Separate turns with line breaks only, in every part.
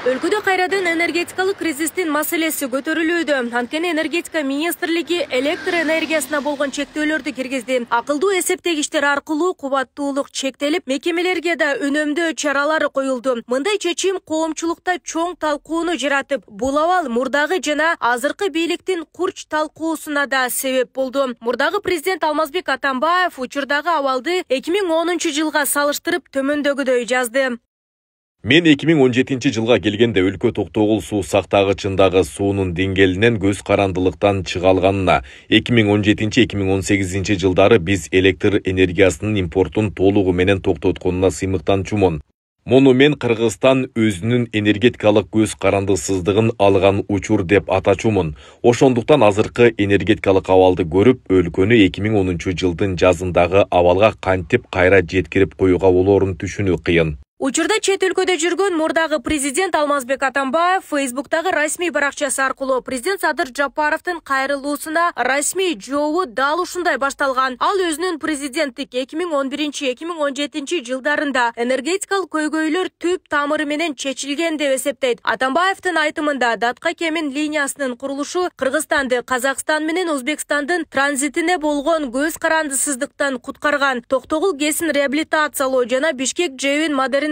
Өлкөдө кайрадан энергетикалык кризистин маселеси көтөрүлүүдө. Анткени энергетика министрлиги электр энергиясына болгон чектөөлөрдү киргизди. Акылдуу эсептегичтер аркылуу кубаттуулук чектелип, мекемелерге да үнөмдөө чаралары коюлду. Мындай чечим коомчулукта чоң талкууну жаратып, бул абал мурдагы жана азыркы бийликтин курч талкуусуна да себеп болду. Мурдагы президент Алмазбек Атамбаев учурдагы абалды 2010 жылга салыштырып төмөндөгүдөй жазды.
Мен 2017 жылга келгенде өлкө токтогул суу сактагычындагы суунун деңгээлинен көз карандылыктан чыга алганына, 2017-2018 жылдары биз электр энергиясынын импортун толугу менен токтотконуна сыймыктанчумун. Муну мен Кыргызстан өзүнүн энергетикалык көз карандысыздыгын алган учур деп атачумун. Ошондуктан азыркы энергетикалык абалды көрүп, өлкөнү 2010 жылдын жазындагы абалга кантип кайра жеткирип коюуга болоорун түшүнүү кыйын.
Учурда чет өлкөдө жүргөн мурдагы президент Алмазбек Атамбаев Фейсбуктагы расмий баракчасы аркылуу президент Садыр Жапаровдун кайрылуусуна расмий жообу дал ушундай башталган. Ал өзүнүн президенттик 2011-2017 жылдарында энергетикалык көйгөйлөр түп тамыры менен чечилген деп эсептейт. Атамбаевдин айтымында Датка Кемин линиясынын курулушу Кыргызстанды Казакстан менен Өзбекстандын транзитине болгон көз карандысыздыктан куткарган. Токтогул ГЭСин реабилитациялоо жана Бишкек ЖЭБин модернизациялоо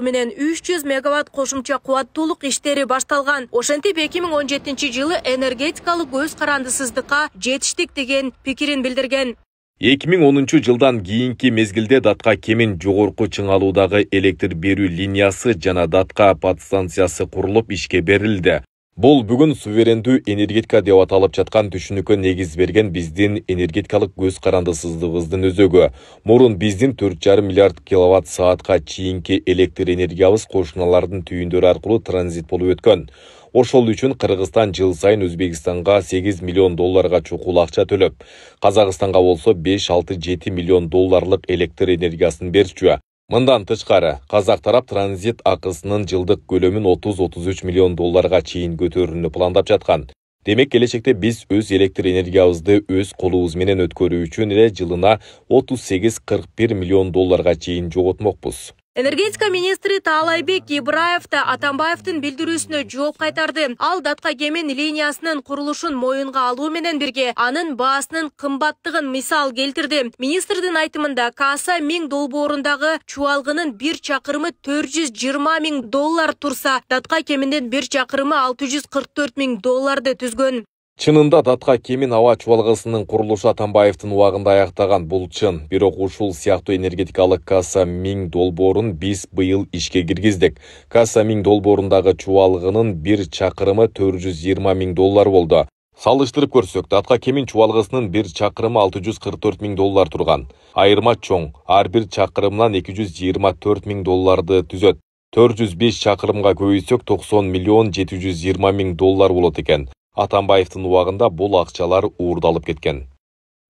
менен 300 мегаватт кошумча кубаттуулук иштери башталган. Ошентип 2017 жылы энергетикалык көз карандысыздыкка жетиштик деген пикирин билдирген.
2010 жылдан кийинки мезгилде Датка Кемин жогорку чыңалуудагы электр берүү линиясы жана Датка подстанциясы курулуп ишке берилди. Бул бүгүн суверендүү энергетика деп аталып жаткан түшүнүккө негиз берген биздин энергетикалык көз карандысыздыгыбыздын өзөгү. Мурун биздин 4,5 миллиард киловатт саатка чейинки электр энергиябыз кошуналардын түйүндөрү аркылуу транзит болуп өткөн. Ошол үчүн Кыргызстан жыл сайын Өзбекстанга 8 миллион долларга чукул акча төлөп, Казакстанга болсо 5-6-7 миллион долларлык электр энергиясын берчү. Мындан тышкары, Казак тарап транзит акысынын жылдык көлөмүн 30-33 миллион долларга чейин көтөрүүнү пландап жаткан. Демек, келечекте биз өз электр энергиябызды өз колубуз менен өткөрүү үчүн эле жылына 38-41 миллион долларга чейин жоготмокпуз.
Энергетика министри Таалайбек Ибраев да Атамбаевдин билдирүүсүнө жооп кайтарды. Ал Датка Кемин линиясынын курулушун моюнга алуу менен бирге анын баасынын кымбаттыгын мисал келтирди. Министрдин айтымында Кааса 1000 долбоорундагы чубалгынын 1 чакырымы 420 000 доллар турса, Датка Кеминдин 1 чакырымы 644 000 долларды түзгөн.
Чынында Датка Кемин аба чубалгысынын курулушу Атамбаевдин убагында аяктаган, бул чын. Бирок ушул сыяктуу энергетикалык Кааса 1000 долбоорун биз быйыл ишке киргиздик. Кааса 1000 долбоорундагы чубалгынын 1 чакырымы 420 000 доллар болду. Салыштырып көрсөк, Датка Кемин чубалгысынын 1 чакырымы 644 000 доллар турган. Айырма чоң, ар бир чакырымдан 224 000 долларды түзөт. 405 чакырымга көбөйтсөк 90 миллион 720 000 доллар болот экен. Атамбаевдин убагында бул акчалар уурдалып кеткен.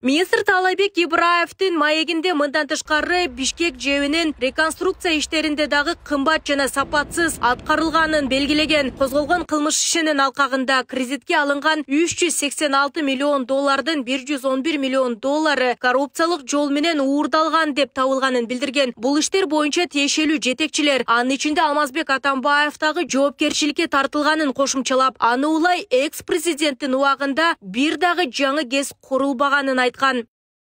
Министр Таалайбек Ибраевдин маегинде мындан тышкары Бишкек ЖЭБинин реконструкция иштеринде дагы кымбат жана сапатсыз аткарылганын белгилеген. Козголгон кылмыш ишинин алкагында кредитке алынган 386 миллион доллардын 111 миллион доллары коррупциялык жол менен уурдалган деп табылганын билдирген. Бул иштер боюнча тиешелүү жетекчилер, анын ичинде Алмазбек Атамбаев дагы жоопкерчиликке тартылганын кошумчалап, аны улай экс-президенттин убагында бир дагы жаңы ГЭС курулбаганын айткан.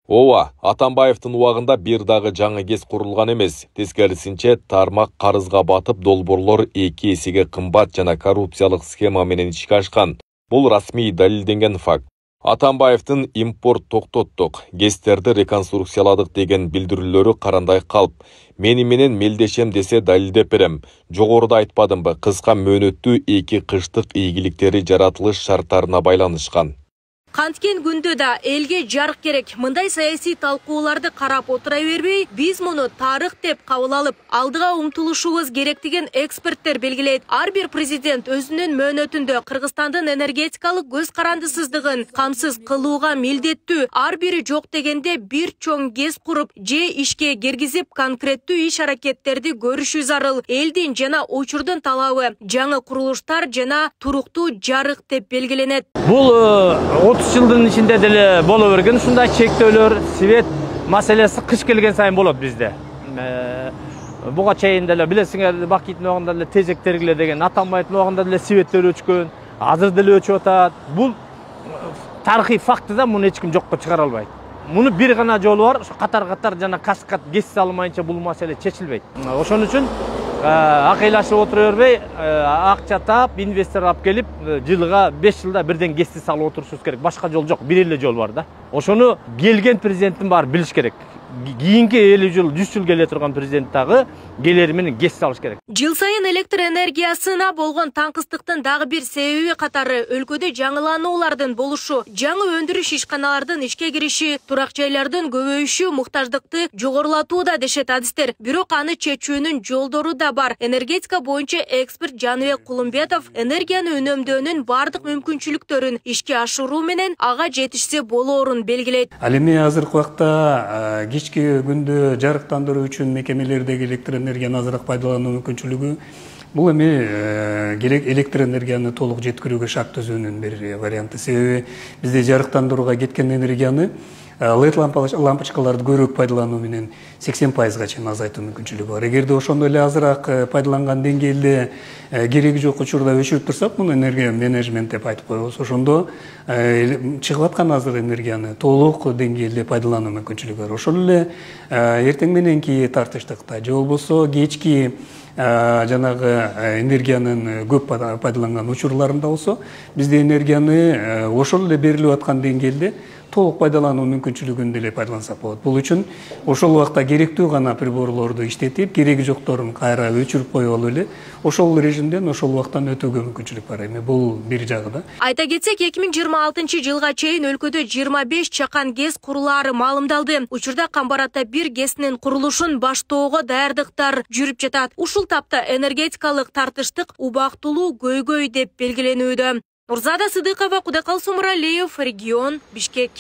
Ооба, Атамбаевдин убагында бир дагы жаңы ГЭС курулган эмес. Тескерисинче, тармак карызга батып, долбоорлор 2 эсеге кымбат жана коррупциялык схема менен ишке ашкан. Бул расмий далилденген факт. Атамбаевдин импорт токтоттук, ГЭСтерди реконструкцияладык деген билдирүүлөрү карандай калп. Мени менен мелдешем десе далилдеп берем. Жогоруда айтпадымбы, кыска мөөнөттүү 2 кыштык ийгиликтери жаратылыш шарттарына байланышкан.
Канткен күндө да элге жарык керек. Мындай саясий талкууларды карап отура бербей, биз муну тарых деп кабыл алып, алдыга умтулушубуз керек деген эксперттер белгилейт. Ар бир президент өзүнүн мөөнөтүндө Кыргызстандын энергетикалык көз карандысыздыгын камсыз кылууга милдеттүү. Ар бири жок дегенде бир чоң ГЭС куруп, же ишке киргизип конкреттүү иш аракеттерди көрүшү зарыл. Элдин жана учурдун талабы жаңы курулуштар жана туруктуу жарык деп белгиленет.
Бул 30 жылдын ичинде деле боло берген ушундай чектөөлөр, свет маселеси кыш келген сайын болот бизде. Буга чейин деле билесиңер, Бакиттин убагында деле тезек тергиле деген, Атамбаевдин убагында деле светтер өчкөн, азыр деле өчүп атат. Бул тарыхый факты да, муну эч ким жокко чыгара албайт. Муну бир гана жолу бар, ошо катар-катар жана каскат кес салмайынча бул маселе чечилбейт. Ошон үчүн акыйлашып отура бербей, акча таап, инвестор алып келип, жылга 5 жылда бирден кести салып отурушубуз керек. Башка жол жок, бир эле жол бар да. Ошону келген президенттин баары билиш керек. Кийинки 50 жыл, 100 жыл келе турган президент дагы келери менен кес салыш керек.
Жыл сайын электр энергиясына болгон таңкыстыктын дагы бир себеби катары өлкөдө жаңылануулардын болушу, жаңы өндүрүш ишканалардын ишке кириши, турак жайлардын көбөйүшү муктаждыкты жогорулатууда дешет адистер. Бирок аны чечүүнүн жолдору да бар. Энергетика боюнча эксперт Жаныбек Кулумбетов энергияны үнөмдөөнүн бардык мүмкүнчүлүктөрүн ишке ашыруу менен ага жетишсе болоорун белгилейт.
Ал эми азыркы убакта кечки күндө жарыктандыруу үчүн мекемелердеги электр энергияны азыраак пайдалануу мүмкүнчүлүгү бул эми электр энергияны толук жеткирүүгө шарт түзүүнүн бир варианты. Себеби бизде жарыктандырууга кеткен энергияны LED лампочкаларды көбүрөөк пайдалануу менен 80%га чейин азайтуу мүмкүнчүлүгү бар. Эгерде ошондой эле азыраак пайдаланган деңгээлде кереги жок учурда өчүрүп турсак, муну энергия менеджмент деп айтып коебуз. Ошондо чыгып аткан азыр энергияны толук деңгээлде пайдалануу мүмкүнчүлүгү бар. Ошол эле эртең мененки тартыштыкта же болбосо кечки жанагы энергиянын көп пайдаланган учурларында болсо, бизде энергияны ошол эле берилип аткан деңгээлде толук пайдалануу мүмкүнчүлүгүн деле пайдалансак болот. Бул үчүн ошол убакта керектүү гана приборлорду иштетип, кереги жокторун кайра өчүрүп коюп алып эле ошол режимден ошол убактан өтүүгө мүмкүнчүлүк бар. Эми бул бир жагы да.
Айта кетсек, 2026 жылга чейин өлкөдө 25 чакан ГЭС курулаары маалымдалды. Учурда Камбаратта бир ГЭСтин курулушун баштоого даярдыктар жүрүп жатат. Ушул тапта энергетикалык тартыштык убактылуу көйгөй деп белгиленүүдө. Нурзада Сыдыкова, Кудакал Сумуралиев, регион, Бишкек.